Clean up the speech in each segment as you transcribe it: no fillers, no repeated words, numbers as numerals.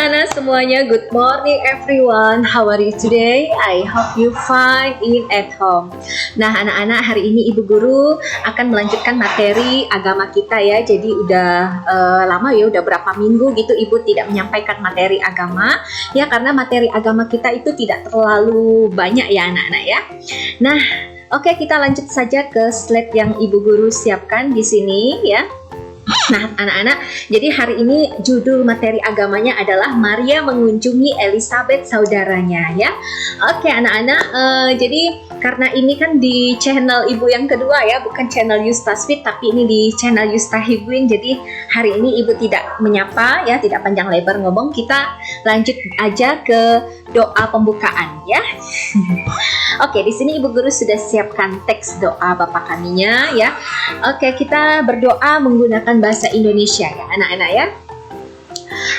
anak-anak semuanya, good morning everyone. How are you today? I hope you fine in at home. Nah anak-anak, hari ini Ibu Guru akan melanjutkan materi agama kita ya. Jadi udah lama ya, udah berapa minggu gitu Ibu tidak menyampaikan materi agama ya, karena materi agama kita itu tidak terlalu banyak ya anak-anak ya. Nah, oke, kita lanjut saja ke slide yang Ibu Guru siapkan di sini ya. Nah anak-anak, jadi hari ini judul materi agamanya adalah Maria mengunjungi Elizabeth saudaranya ya. Oke anak-anak, jadi karena ini kan di channel Ibu yang kedua ya, bukan channel Yustasfit, tapi ini di channel Yustahibuin. Jadi hari ini Ibu tidak menyapa ya, tidak panjang lebar ngomong, kita lanjut aja ke doa pembukaan ya. Oke, di sini Ibu Guru sudah siapkan teks doa Bapa Kaminya ya. Oke, kita berdoa menggunakan bahasa Indonesia ya anak-anak ya.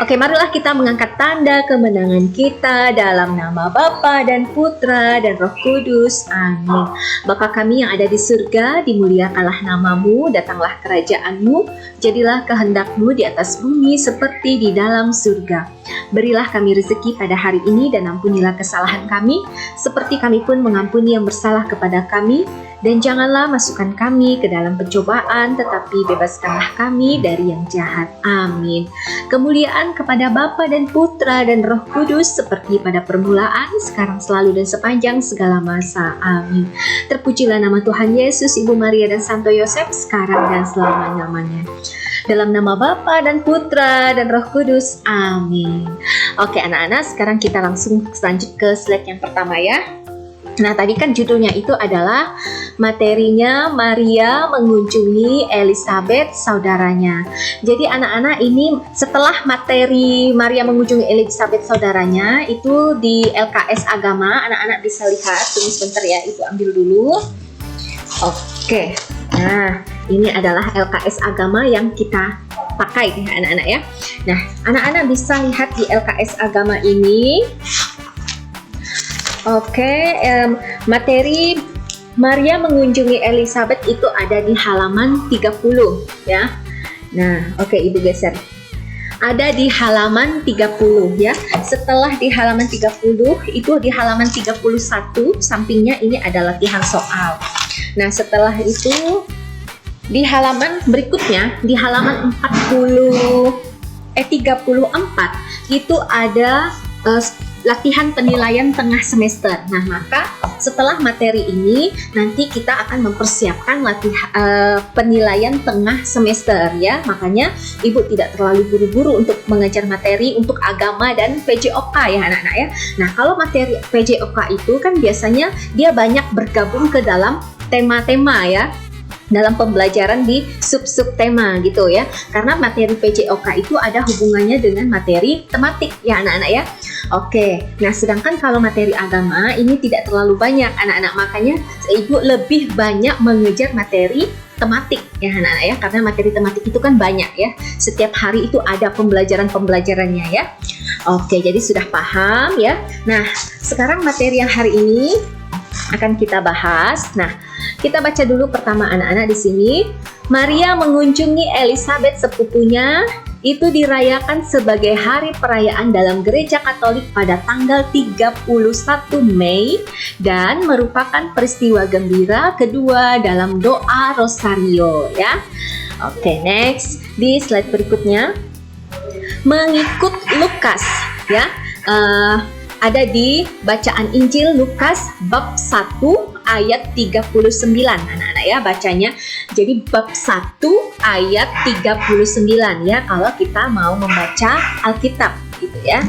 Oke, marilah kita mengangkat tanda kemenangan kita dalam nama Bapa dan Putra dan Roh Kudus. Amin. Bapa kami yang ada di surga, dimuliakanlah namamu, datanglah kerajaanmu, jadilah kehendakmu di atas bumi seperti di dalam surga. Berilah kami rezeki pada hari ini dan ampunilah kesalahan kami, seperti kami pun mengampuni yang bersalah kepada kami. Dan janganlah masukkan kami ke dalam pencobaan, tetapi bebaskanlah kami dari yang jahat. Amin. Kemuliaan kepada Bapa dan Putra dan Roh Kudus, seperti pada permulaan, sekarang, selalu, dan sepanjang segala masa. Amin. Terpujilah nama Tuhan Yesus, Ibu Maria dan Santo Yosef, sekarang dan selama-lamanya. Dalam nama Bapa dan Putra dan Roh Kudus. Amin. Oke anak-anak, sekarang kita langsung lanjut ke slide yang pertama ya. Nah tadi kan judulnya itu adalah materinya Maria mengunjungi Elizabeth saudaranya. Jadi anak-anak, ini setelah materi Maria mengunjungi Elizabeth saudaranya itu di LKS agama, anak-anak bisa lihat, tunggu sebentar ya, Ibu ambil dulu. Oke, nah ini adalah LKS agama yang kita pakai ya anak-anak ya. Nah anak-anak bisa lihat di LKS agama ini. Oke, materi Maria mengunjungi Elizabeth itu ada di halaman 30 ya. Nah, oke Ibu geser. Ada di halaman 30 ya. Setelah di halaman 30, itu di halaman 31 sampingnya ini ada latihan soal. Nah, setelah itu di halaman berikutnya, di halaman 34 itu ada latihan penilaian tengah semester. Nah, maka setelah materi ini nanti kita akan mempersiapkan penilaian tengah semester ya. Makanya Ibu tidak terlalu buru-buru untuk mengajar materi untuk agama dan PJOK ya anak-anak ya. Nah, kalau materi PJOK itu kan biasanya dia banyak bergabung ke dalam tema-tema ya, dalam pembelajaran di sub-sub tema gitu ya. Karena materi PJOK itu ada hubungannya dengan materi tematik ya anak-anak ya. Oke, nah sedangkan kalau materi agama ini tidak terlalu banyak anak-anak, makanya Ibu lebih banyak mengejar materi tematik ya anak-anak ya, karena materi tematik itu kan banyak ya. Setiap hari itu ada pembelajarannya ya. Oke, jadi sudah paham ya. Nah, sekarang materi yang hari ini akan kita bahas. Nah, kita baca dulu pertama anak-anak di sini. Maria mengunjungi Elizabeth sepupunya. Itu dirayakan sebagai hari perayaan dalam Gereja Katolik pada tanggal 31 Mei dan merupakan peristiwa gembira kedua dalam doa Rosario ya. Oke, next di slide berikutnya. Mengikut Lukas ya. Ada di bacaan Injil Lukas bab 1 ayat 39 anak-anak ya bacanya. Jadi bab 1 ayat 39 ya kalau kita mau membaca Alkitab gitu ya.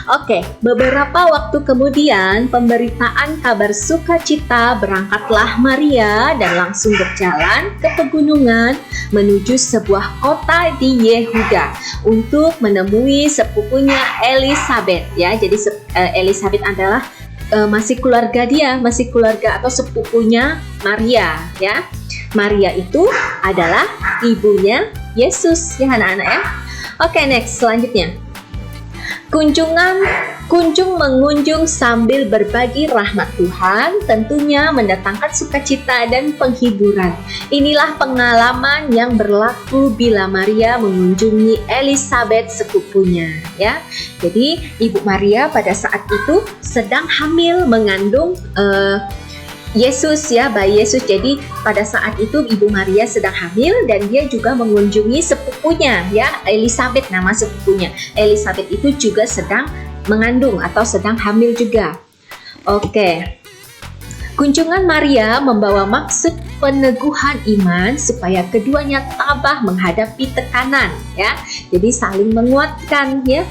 Oke, beberapa waktu kemudian pemberitaan kabar sukacita berangkatlah Maria dan langsung berjalan ke pegunungan menuju sebuah kota di Yehuda untuk menemui sepupunya Elizabeth ya. Jadi Elizabeth adalah masih keluarga atau sepupunya Maria ya. Maria itu adalah ibunya Yesus ya anak-anak ya. Oke, next selanjutnya. Kunjung mengunjung sambil berbagi rahmat Tuhan tentunya mendatangkan sukacita dan penghiburan. Inilah pengalaman yang berlaku bila Maria mengunjungi Elizabeth sepupunya, ya. Jadi Ibu Maria pada saat itu sedang hamil mengandung Yesus, ya, bayi Yesus. Jadi pada saat itu Ibu Maria sedang hamil dan dia juga mengunjungi sepupunya, ya, Elizabeth, nama sepupunya. Elizabeth itu juga sedang mengandung atau sedang hamil juga. Oke. Kunjungan Maria membawa maksud peneguhan iman supaya keduanya tabah menghadapi tekanan, ya. Jadi saling menguatkan, ya.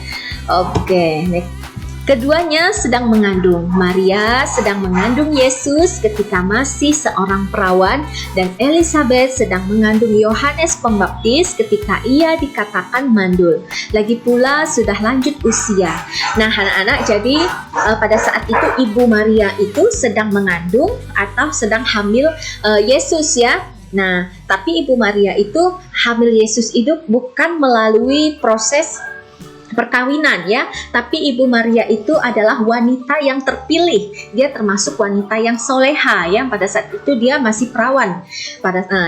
Oke, next. Keduanya sedang mengandung. Maria sedang mengandung Yesus ketika masih seorang perawan dan Elizabeth sedang mengandung Yohanes Pembaptis ketika ia dikatakan mandul. Lagi pula sudah lanjut usia. Nah, anak-anak, jadi pada saat itu Ibu Maria itu sedang mengandung atau sedang hamil Yesus, ya. Nah, tapi Ibu Maria itu hamil Yesus itu bukan melalui proses perkawinan, ya, tapi Ibu Maria itu adalah wanita yang terpilih. Dia termasuk wanita yang soleha, ya. Pada saat itu dia masih perawan.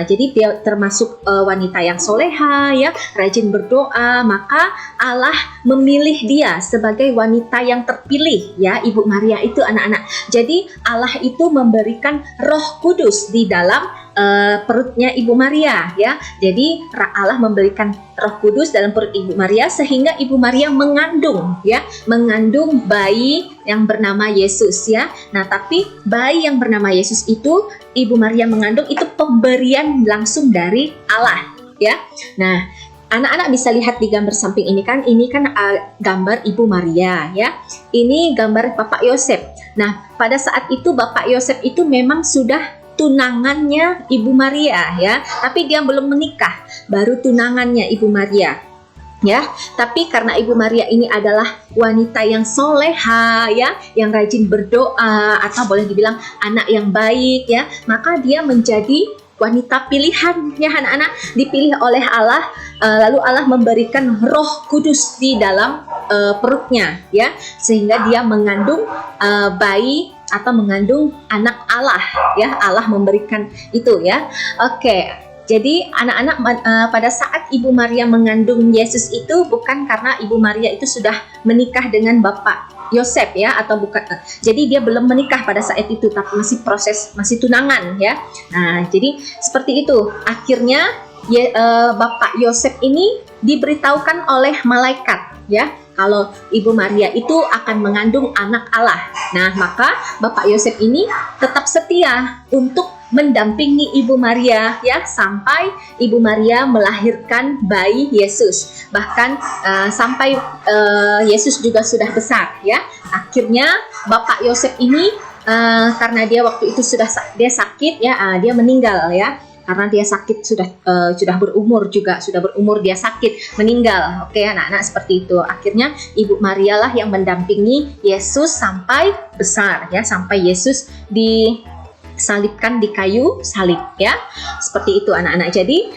Jadi dia termasuk wanita yang soleha, ya, rajin berdoa. Maka Allah memilih dia sebagai wanita yang terpilih, ya, Ibu Maria itu, anak-anak. Jadi Allah itu memberikan Roh Kudus di dalam perutnya Ibu Maria, ya. Jadi Allah memberikan Roh Kudus dalam perut Ibu Maria sehingga Ibu Maria mengandung, ya, mengandung bayi yang bernama Yesus, ya. Nah, tapi bayi yang bernama Yesus itu Ibu Maria mengandung itu pemberian langsung dari Allah, ya. Nah, anak-anak bisa lihat di gambar samping ini kan gambar Ibu Maria, ya. Ini gambar Bapak Yosef. Nah, pada saat itu Bapak Yosef itu memang sudah tunangannya Ibu Maria, ya, tapi dia belum menikah, baru tunangannya Ibu Maria, ya. Tapi karena Ibu Maria ini adalah wanita yang soleha, ya, yang rajin berdoa atau boleh dibilang anak yang baik, ya, maka dia menjadi wanita pilihan, ya, anak-anak, dipilih oleh Allah. Lalu Allah memberikan Roh Kudus di dalam perutnya, ya, sehingga dia mengandung bayi atau mengandung anak Allah, ya. Allah memberikan itu, ya. Oke. Jadi anak-anak pada saat Ibu Maria mengandung Yesus itu bukan karena Ibu Maria itu sudah menikah dengan Bapak Yosef, ya, atau bukan. Jadi dia belum menikah pada saat itu, tapi masih tunangan, ya. Nah, jadi seperti itu. Akhirnya Bapak Yosef ini diberitahukan oleh malaikat, ya, kalau Ibu Maria itu akan mengandung anak Allah. Nah, maka Bapak Yosef ini tetap setia untuk mendampingi Ibu Maria, ya, sampai Ibu Maria melahirkan bayi Yesus. Bahkan sampai Yesus juga sudah besar, ya. Akhirnya Bapak Yosef ini karena dia waktu itu dia sakit, ya, dia meninggal, ya. Karena dia sakit, sudah berumur dia sakit, meninggal. Oke, anak-anak, seperti itu. Akhirnya Ibu Maria lah yang mendampingi Yesus sampai besar, ya, sampai Yesus disalibkan di kayu salib, ya. Seperti itu, anak-anak. Jadi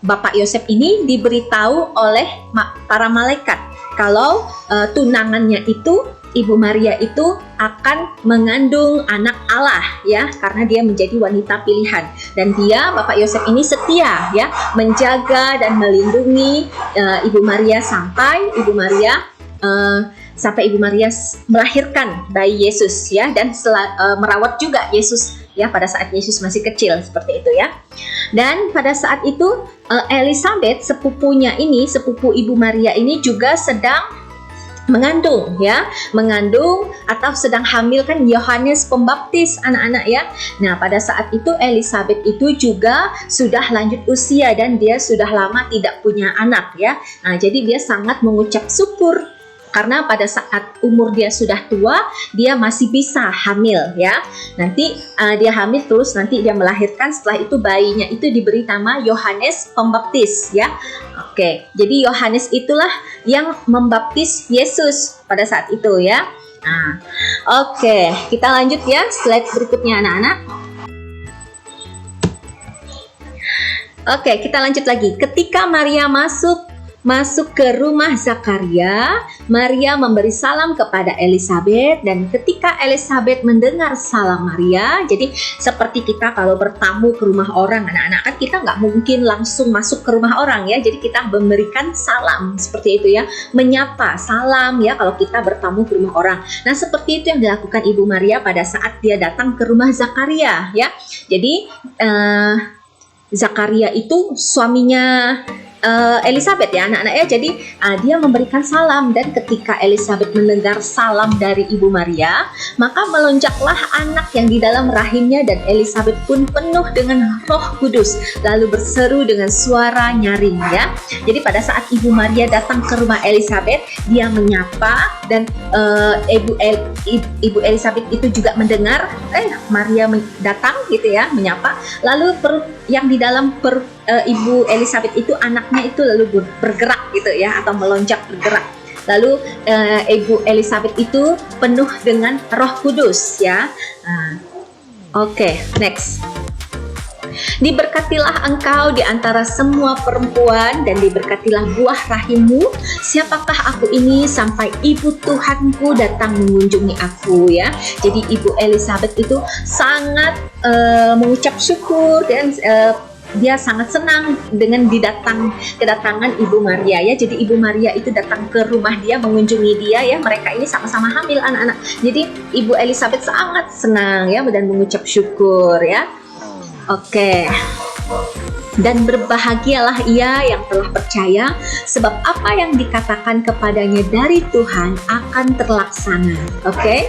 Bapak Yosef ini diberitahu oleh para malaikat kalau tunangannya itu Ibu Maria itu akan mengandung anak Allah, ya, karena dia menjadi wanita pilihan. Dan Bapak Yosef ini setia, ya, menjaga dan melindungi Ibu Maria sampai Ibu Maria melahirkan bayi Yesus, ya, dan merawat juga Yesus, ya, pada saat Yesus masih kecil, seperti itu, ya. Dan pada saat itu Elizabeth, sepupu Ibu Maria ini juga sedang mengandung atau sedang hamil kan Yohanes Pembaptis, anak-anak, ya. Nah, pada saat itu Elizabeth itu juga sudah lanjut usia dan dia sudah lama tidak punya anak, ya. Nah, jadi dia sangat mengucap syukur karena pada saat umur dia sudah tua, dia masih bisa hamil, ya. Nanti dia hamil terus nanti dia melahirkan, setelah itu bayinya itu diberi nama Yohanes Pembaptis, ya. Oke, jadi Yohanes itulah yang membaptis Yesus pada saat itu, ya. Nah, oke, kita lanjut, ya, slide berikutnya, anak-anak. Oke, kita lanjut lagi. Ketika Maria masuk ke rumah Zakaria, Maria memberi salam kepada Elizabeth, dan ketika Elizabeth mendengar salam Maria, jadi seperti kita kalau bertamu ke rumah orang, anak-anak, kan kita nggak mungkin langsung masuk ke rumah orang ya, jadi kita memberikan salam seperti itu ya, menyapa, salam ya kalau kita bertamu ke rumah orang. Nah, seperti itu yang dilakukan Ibu Maria pada saat dia datang ke rumah Zakaria ya. Jadi Zakaria itu suaminya Elizabeth ya anak-anak ya. Jadi dia memberikan salam, dan ketika Elizabeth mendengar salam dari Ibu Maria, maka melonjaklah anak yang di dalam rahimnya, dan Elizabeth pun penuh dengan Roh Kudus, lalu berseru dengan suara nyaring ya. Jadi pada saat Ibu Maria datang ke rumah Elizabeth, dia menyapa, dan Ibu Elizabeth itu juga mendengar Maria datang gitu ya, menyapa, lalu yang di dalam Ibu Elizabeth itu, anaknya itu lalu bergerak gitu ya, atau melonjak bergerak. Lalu Ibu Elizabeth itu penuh dengan Roh Kudus ya. Oke, next. Diberkatilah engkau di antara semua perempuan, dan diberkatilah buah rahimmu. Siapakah aku ini sampai ibu Tuhanku datang mengunjungi aku ya. Jadi Ibu Elizabeth itu sangat mengucap syukur, dan dia sangat senang dengan kedatangan Ibu Maria ya. Jadi Ibu Maria itu datang ke rumah dia, mengunjungi dia ya. Mereka ini sama-sama hamil anak-anak. Jadi Ibu Elizabeth sangat senang ya, dan mengucap syukur ya. Oke. Dan berbahagialah ia yang telah percaya, sebab apa yang dikatakan kepadanya dari Tuhan akan terlaksana. Oke.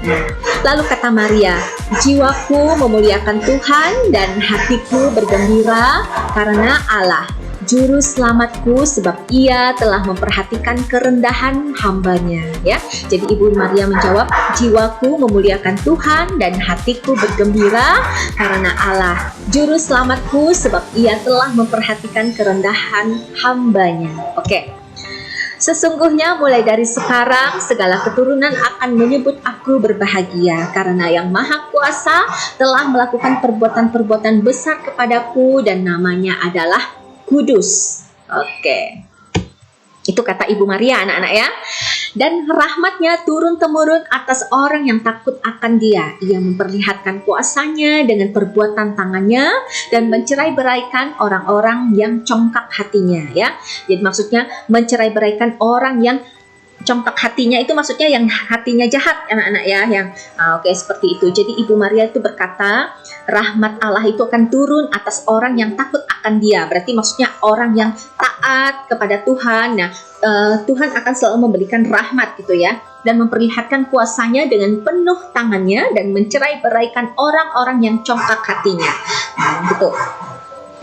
Nah, lalu kata Maria, jiwaku memuliakan Tuhan, dan hatiku bergembira karena Allah Juru Selamatku, sebab ia telah memperhatikan kerendahan hambanya ya. Jadi Ibu Maria menjawab, jiwaku memuliakan Tuhan, dan hatiku bergembira karena Allah Juru Selamatku, sebab ia telah memperhatikan kerendahan hambanya. Oke. Sesungguhnya mulai dari sekarang segala keturunan akan menyebut aku berbahagia, karena Yang Maha Kuasa telah melakukan perbuatan-perbuatan besar kepadaku, dan namanya adalah Kudus. Oke. Itu kata Ibu Maria anak-anak ya. Dan rahmatnya turun-temurun atas orang yang takut akan dia. Ia memperlihatkan kuasanya dengan perbuatan tangannya, dan mencerai-beraikan orang-orang yang congkak hatinya ya. Jadi maksudnya mencerai-beraikan orang yang congkak hatinya, itu maksudnya yang hatinya jahat anak-anak ya, yang oke, seperti itu. Jadi Ibu Maria itu berkata, rahmat Allah itu akan turun atas orang yang takut akan dia. Berarti maksudnya orang yang taat kepada Tuhan. Nah, Tuhan akan selalu memberikan rahmat gitu ya, dan memperlihatkan kuasanya dengan penuh tangannya, dan mencerai-beraikan orang-orang yang congkak hatinya. Gitu.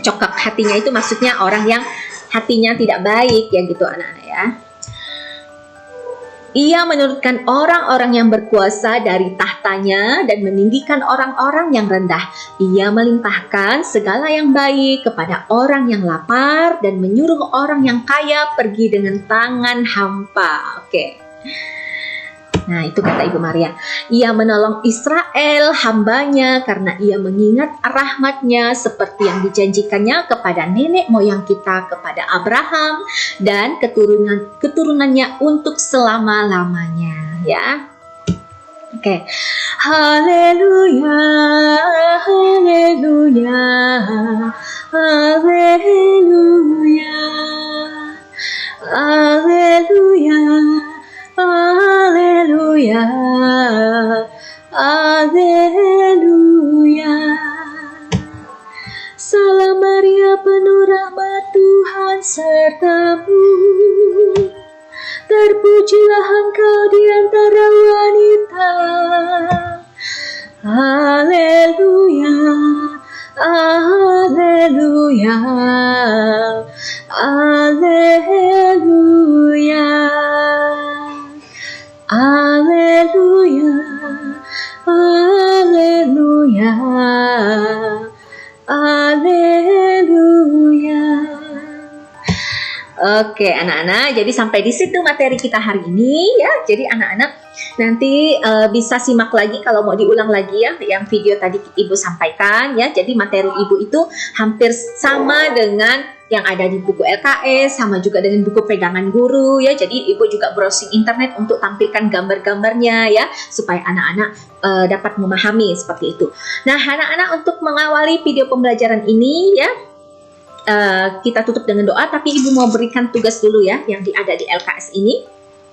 Congkak hatinya itu maksudnya orang yang hatinya tidak baik ya gitu anak-anak ya. Ia menurunkan orang-orang yang berkuasa dari tahtanya, dan meninggikan orang-orang yang rendah. Ia melimpahkan segala yang baik kepada orang yang lapar, dan menyuruh orang yang kaya pergi dengan tangan hampa. Oke. Nah, itu kata Ibu Maria. Ia menolong Israel hambanya, karena ia mengingat rahmatnya seperti yang dijanjikannya kepada nenek moyang kita, kepada Abraham dan keturunannya untuk selama-lamanya ya. Oke. Haleluya, haleluya, haleluya, haleluya, haleluya, haleluya. Salam Maria, penuh rahmat, Tuhan sertamu. Terpujilah engkau di antara wanita. Haleluya, haleluya, haleluya, haleluya, haleluya, haleluya, Oke, anak-anak, jadi sampai di situ materi kita hari ini ya. Jadi anak-anak nanti bisa simak lagi kalau mau diulang lagi ya yang video tadi Ibu sampaikan ya. Jadi materi Ibu itu hampir sama dengan yang ada di buku LKS, sama juga dengan buku pegangan guru ya. Jadi Ibu juga browsing internet untuk tampilkan gambar-gambarnya ya, supaya anak-anak dapat memahami seperti itu. Nah, anak-anak, untuk mengawali video pembelajaran ini ya, kita tutup dengan doa, tapi Ibu mau berikan tugas dulu ya yang ada di LKS ini.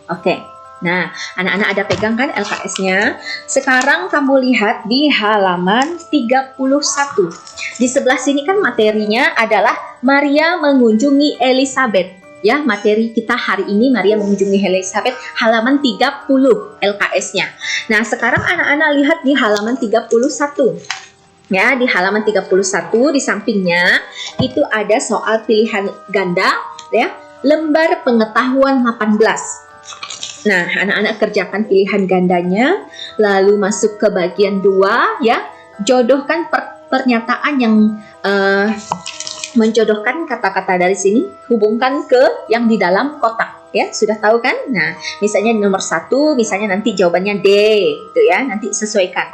Oke. Nah, anak-anak ada pegang kan LKS-nya? Sekarang kamu lihat di halaman 31. Di sebelah sini kan materinya adalah Maria mengunjungi Elizabeth. Ya, materi kita hari ini Maria mengunjungi Elizabeth, halaman 30 LKS-nya. Nah, sekarang anak-anak lihat di halaman 31. Ya, di halaman 31 di sampingnya itu ada soal pilihan ganda ya, lembar pengetahuan 18. Nah, anak-anak kerjakan pilihan gandanya, lalu masuk ke bagian 2 ya, jodohkan pernyataan yang menjodohkan kata-kata dari sini, hubungkan ke yang di dalam kotak ya, sudah tahu kan? Nah, misalnya nomor 1, misalnya nanti jawabannya D gitu ya, nanti sesuaikan.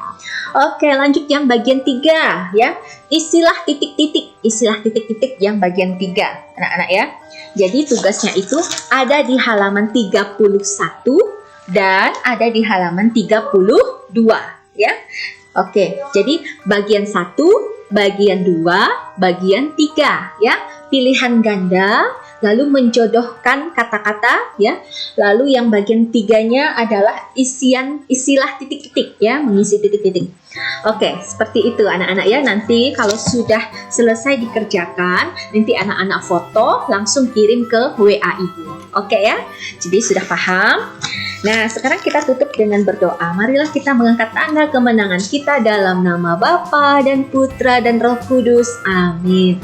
Oke, lanjut yang bagian 3 ya, istilah titik-titik yang bagian 3 anak-anak ya. Jadi tugasnya itu ada di halaman 31 dan ada di halaman 32 ya. Oke, jadi bagian 1, bagian 2, bagian 3 ya. Pilihan ganda, lalu menjodohkan kata-kata ya. Lalu yang bagian 3-nya adalah istilah titik-titik ya, mengisi titik-titik. Oke, seperti itu anak-anak ya. Nanti kalau sudah selesai dikerjakan, nanti anak-anak foto langsung kirim ke WA Ibu. Oke ya. Jadi sudah paham? Nah, sekarang kita tutup dengan berdoa. Marilah kita mengangkat tanda kemenangan kita dalam nama Bapa dan Putra dan Roh Kudus. Amin.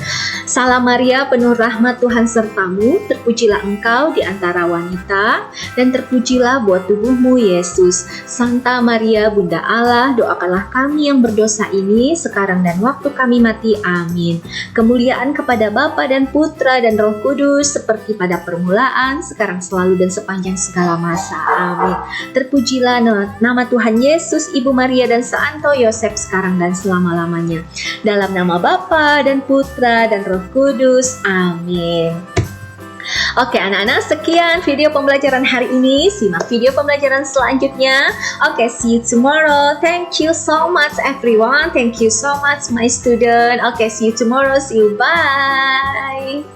Salam Maria, penuh rahmat Tuhan sertamu, terpujilah engkau di antara wanita, dan terpujilah buah tubuhmu Yesus. Santa Maria, Bunda Allah, doakanlah kami yang berdosa ini, sekarang dan waktu kami mati. Amin. Kemuliaan kepada Bapa dan Putra dan Roh Kudus, seperti pada permulaan, sekarang selalu dan sepanjang segala masa. Amin. Terpujilah nama Tuhan Yesus, Ibu Maria dan Santo Yosef sekarang dan selama-lamanya. Dalam nama Bapa dan Putra dan Roh Kudus. Amin. Oke anak-anak, sekian video pembelajaran hari ini. Simak video pembelajaran selanjutnya. Oke, see you tomorrow. Thank you so much everyone. Thank you so much my student. Oke, see you tomorrow. See you. Bye.